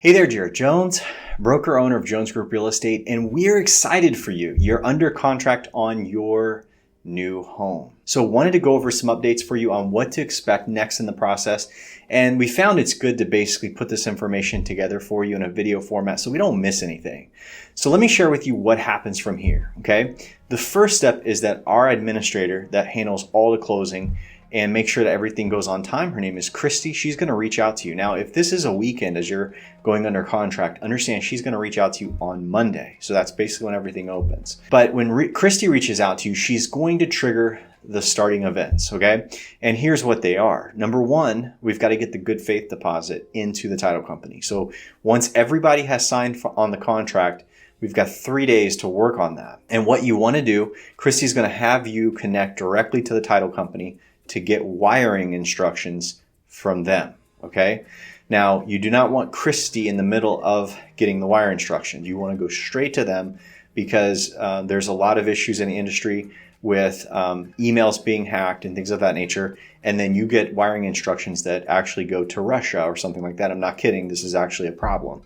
Hey there, Jared Jones, broker owner of Jones Group Real Estate, and we're excited for you. You're under contract on your new home. So wanted to go over some updates for you on what to expect next in the process. And we found it's good to basically put this information together for you in a video format so we don't miss anything. So let me share with you what happens from here, okay? The first step is that our administrator that handles all the closing and make sure that everything goes on time. Her name is Christy. She's going to reach out to you. Now, if this is a weekend as you're going under contract, understand she's going to reach out to you on Monday. So that's basically when everything opens. But when Christy reaches out to you, she's going to trigger the starting events, okay? And here's what they are. Number one, we've got to get the good faith deposit into the title company. So once everybody has signed on the contract, we've got 3 days to work on that. And what you want to do, Christy's going to have you connect directly to the title company to get wiring instructions from them, okay? Now, you do not want Christy in the middle of getting the wire instructions. You want to go straight to them because there's a lot of issues in the industry with emails being hacked and things of that nature, and then you get wiring instructions that actually go to Russia or something like that. I'm not kidding. This is actually a problem.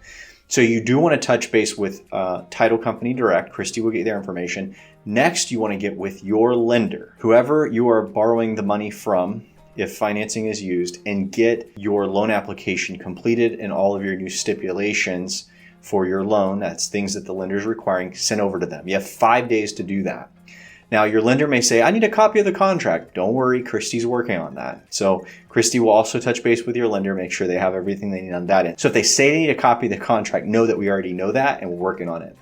So you do want to touch base with title company direct. Christy will get their information. Next, you want to get with your lender, whoever you are borrowing the money from, if financing is used, and get your loan application completed and all of your new stipulations for your loan. That's things that the lender is requiring, sent over to them. You have 5 days to do that. Now, your lender may say, I need a copy of the contract. Don't worry, Christy's working on that. So Christy will also touch base with your lender, make sure they have everything they need on that end. So if they say they need a copy of the contract, know that we already know that and we're working on it.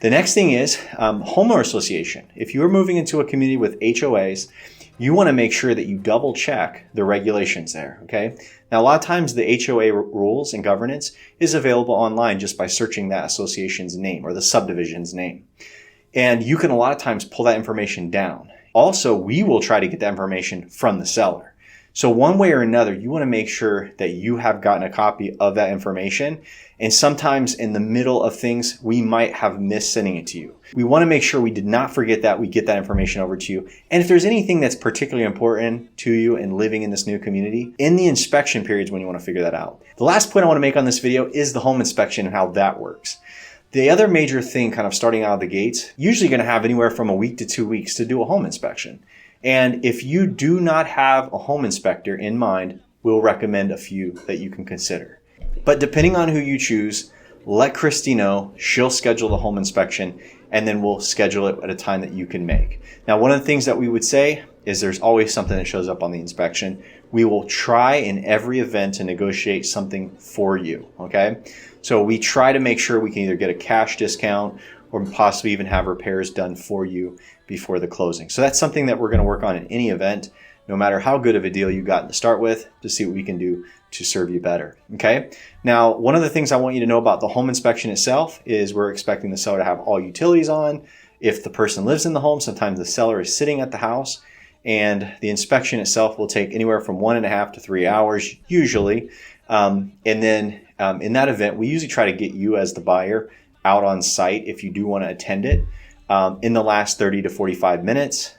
The next thing is homeowner association. If you're moving into a community with HOAs, you want to make sure that you double check the regulations there, okay? Now, a lot of times the HOA rules and governance is available online just by searching that association's name or the subdivision's name. And you can a lot of times pull that information down. Also, we will try to get that information from the seller. So one way or another, you want to make sure that you have gotten a copy of that information. And sometimes in the middle of things, we might have missed sending it to you. We want to make sure we did not forget that, we get that information over to you. And if there's anything that's particularly important to you in living in this new community, in the inspection periods when you want to figure that out. The last point I want to make on this video is the home inspection and how that works. The other major thing kind of starting out of the gates, usually going to have anywhere from a week to 2 weeks to do a home inspection. And if you do not have a home inspector in mind, we'll recommend a few that you can consider. But depending on who you choose, let Christy know. She'll schedule the home inspection and then we'll schedule it at a time that you can make. Now, one of the things that we would say is there's always something that shows up on the inspection. We will try in every event to negotiate something for you, okay? So we try to make sure we can either get a cash discount or possibly even have repairs done for you before the closing. So that's something that we're going to work on in any event, no matter how good of a deal you got to start with, to see what we can do to serve you better, okay? Now, one of the things I want you to know about the home inspection itself is we're expecting the seller to have all utilities on. If the person lives in the home, sometimes the seller is sitting at the house, and the inspection itself will take anywhere from 1.5 to 3 hours usually. And then in that event, we usually try to get you as the buyer out on site if you do want to attend it in the last 30 to 45 minutes.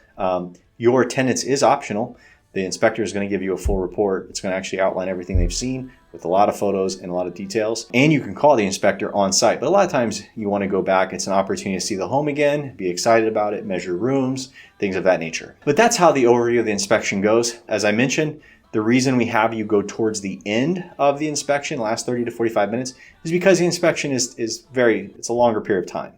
Your attendance is optional. The inspector is going to give you a full report. It's going to actually outline everything they've seen with a lot of photos and a lot of details. And you can call the inspector on site. But a lot of times you want to go back. It's an opportunity to see the home again, be excited about it, measure rooms, things of that nature. But that's how the overview of the inspection goes. As I mentioned, the reason we have you go towards the end of the inspection, last 30 to 45 minutes, is because the inspection it's a longer period of time.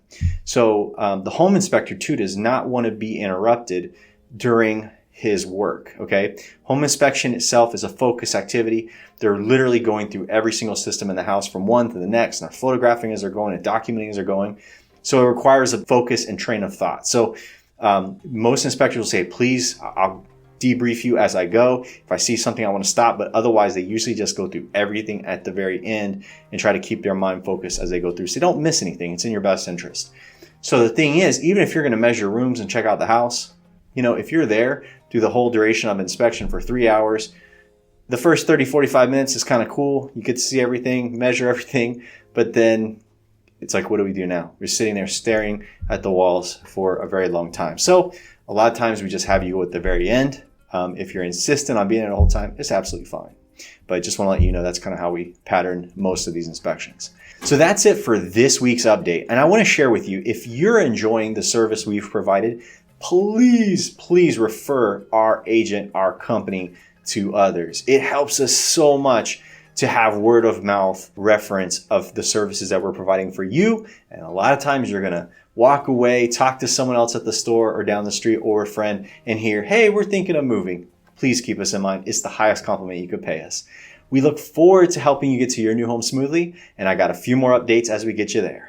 So the home inspector too does not want to be interrupted during his work, okay? Home inspection itself is a focus activity. They're literally going through every single system in the house from one to the next, and they're photographing as they're going and documenting as they're going. So it requires a focus and train of thought. So most inspectors will say, please, I'll debrief you as I go. If I see something, I want to stop, but otherwise they usually just go through everything at the very end and try to keep their mind focused as they go through. So don't miss anything. It's in your best interest. So the thing is, even if you're going to measure rooms and check out the house, you know, if you're there through the whole duration of inspection for 3 hours, the first 30, 45 minutes is kind of cool. You get to see everything, measure everything, but then it's like, what do we do now? We're sitting there staring at the walls for a very long time. So a lot of times we just have you go at the very end. If you're insistent on being there the whole time, it's absolutely fine. But just want to let you know that's kind of how we pattern most of these inspections. So that's it for this week's update. And I want to share with you, if you're enjoying the service we've provided, please refer our agent, our company to others. It helps us so much to have word of mouth reference of the services that we're providing for you. And a lot of times you're going to walk away, talk to someone else at the store or down the street or a friend and hear, hey, we're thinking of moving. Please keep us in mind. It's the highest compliment you could pay us. We look forward to helping you get to your new home smoothly. And I got a few more updates as we get you there.